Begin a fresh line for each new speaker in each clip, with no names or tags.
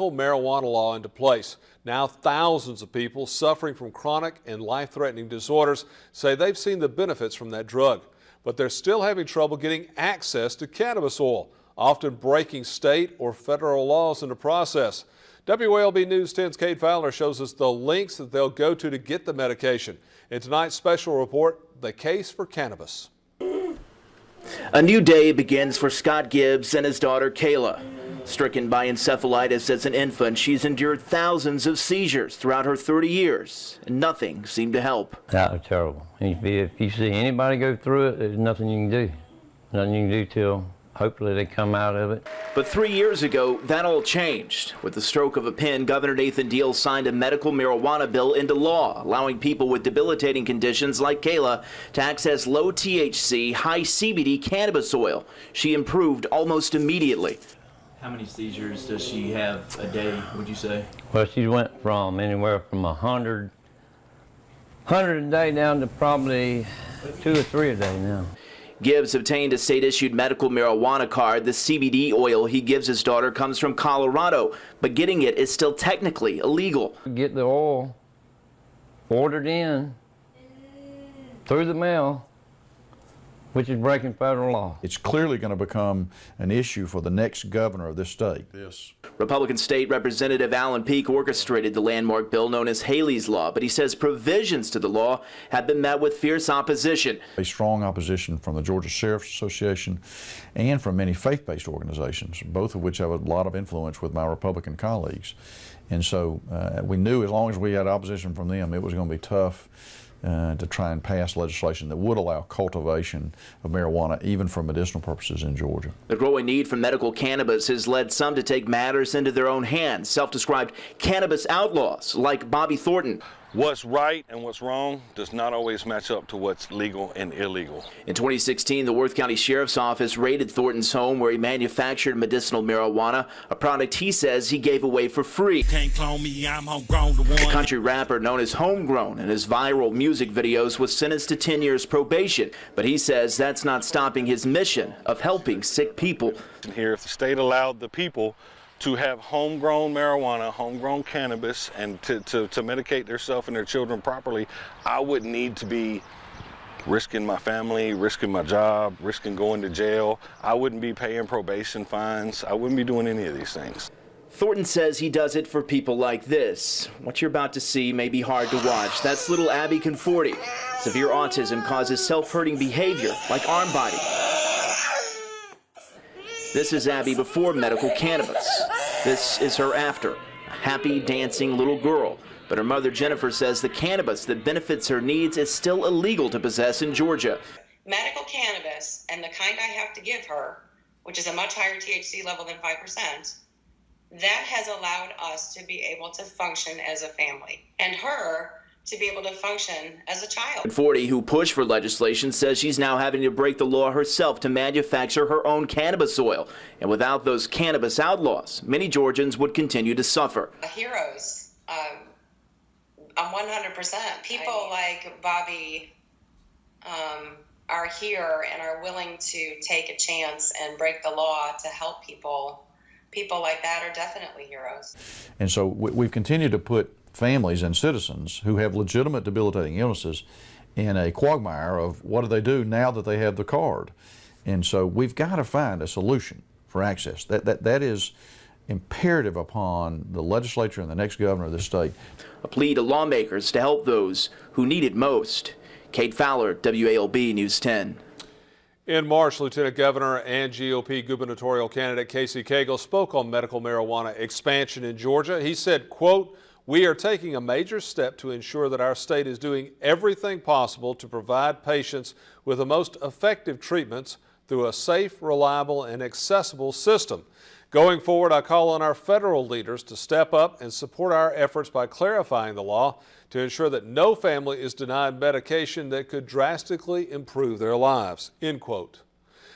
Marijuana law into place. Now thousands of people suffering from chronic and life-threatening disorders say they've seen the benefits from that drug, but they're still having trouble getting access to cannabis oil, often breaking state or federal laws in the process. WALB News 10's Kate Fowler shows us the links that they'll go to get the medication. In tonight's special report, the case for cannabis.
A new day begins for Scott Gibbs and his daughter Kayla. Stricken by encephalitis as an infant, she's endured thousands of seizures throughout her 30 years, and nothing seemed to help.
That was terrible. If you see anybody go through it, there's nothing you can do. Nothing you can do till hopefully they come out of it.
But 3 years ago, that all changed. With the stroke of a pen, Governor Nathan Deal signed a medical marijuana bill into law, allowing people with debilitating conditions like Kayla to access low THC, high CBD cannabis oil. She improved almost immediately. How many seizures does she have a day, would you say?
Well, she went from anywhere from 100 a day down to probably 2 or 3 a day now.
Gibbs obtained a state-issued medical marijuana card. The CBD oil he gives his daughter comes from Colorado, but getting it is still technically illegal.
Get the oil ordered in through the mail, which is breaking federal law.
It's clearly going to become an issue for the next governor of this state.
Yes.
Republican State Representative Alan Peake orchestrated the landmark bill known as Haley's Law, but he says provisions to the law have been met with fierce opposition.
A strong opposition from the Georgia Sheriff's Association and from many faith-based organizations, both of which have a lot of influence with my Republican colleagues. And so we knew as long as we had opposition from them, it was going to be tough to try and pass legislation that would allow cultivation of marijuana even for medicinal purposes in Georgia.
The growing need for medical cannabis has led some to take matters into their own hands. Self-described cannabis outlaws like Bobby Thornton.
What's right and what's wrong does not always match up to what's legal and illegal.
In 2016, the Worth County Sheriff's Office raided Thornton's home where he manufactured medicinal marijuana, a product he says he gave away for free.
Can't clone me, I'm homegrown to one.
The country rapper known as Homegrown in his viral music videos was sentenced to 10 years probation, but he says that's not stopping his mission of helping sick people.
Here, if the state allowed the people to have homegrown marijuana, homegrown cannabis, and to medicate themselves and their children properly, I wouldn't need to be risking my family, risking my job, risking going to jail. I wouldn't be paying probation fines. I wouldn't be doing any of these things.
Thornton says he does it for people like this. What you're about to see may be hard to watch. That's little Abby Conforti. Severe autism causes self-hurting behavior like arm biting. This is Abby before medical cannabis. This is her after, a happy, dancing little girl. But her mother, Jennifer, says the cannabis that benefits her needs is still illegal to possess in Georgia.
Medical cannabis, and the kind I have to give her, which is a much higher THC level than 5%, that has allowed us to be able to function as a family, and her to be able to function as a child.
Conforti, who pushed for legislation, says she's now having to break the law herself to manufacture her own cannabis oil. And without those cannabis outlaws, many Georgians would continue to suffer.
Heroes, 100%. People like Bobby are here and are willing to take a chance and break the law to help people. People like that are definitely heroes.
And so we've continued to put families and citizens who have legitimate debilitating illnesses in a quagmire of what do they do now that they have the card. And so we've got to find a solution for access. That is imperative upon the legislature and the next governor of the state.
A plea to lawmakers to help those who need it most. Kate Fowler, WALB News 10.
In March, Lieutenant Governor and GOP gubernatorial candidate Casey Cagle spoke on medical marijuana expansion in Georgia. He said, quote, "We are taking a major step to ensure that our state is doing everything possible to provide patients with the most effective treatments through a safe, reliable, and accessible system. Going forward, I call on our federal leaders to step up and support our efforts by clarifying the law to ensure that no family is denied medication that could drastically improve their lives," end quote.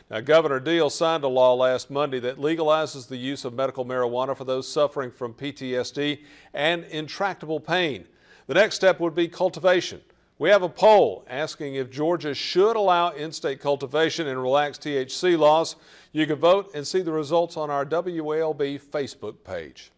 Now, Governor Deal signed a law last Monday that legalizes the use of medical marijuana for those suffering from PTSD and intractable pain. The next step would be cultivation. We have a poll asking if Georgia should allow in-state cultivation and relax THC laws. You can vote and see the results on our WALB Facebook page.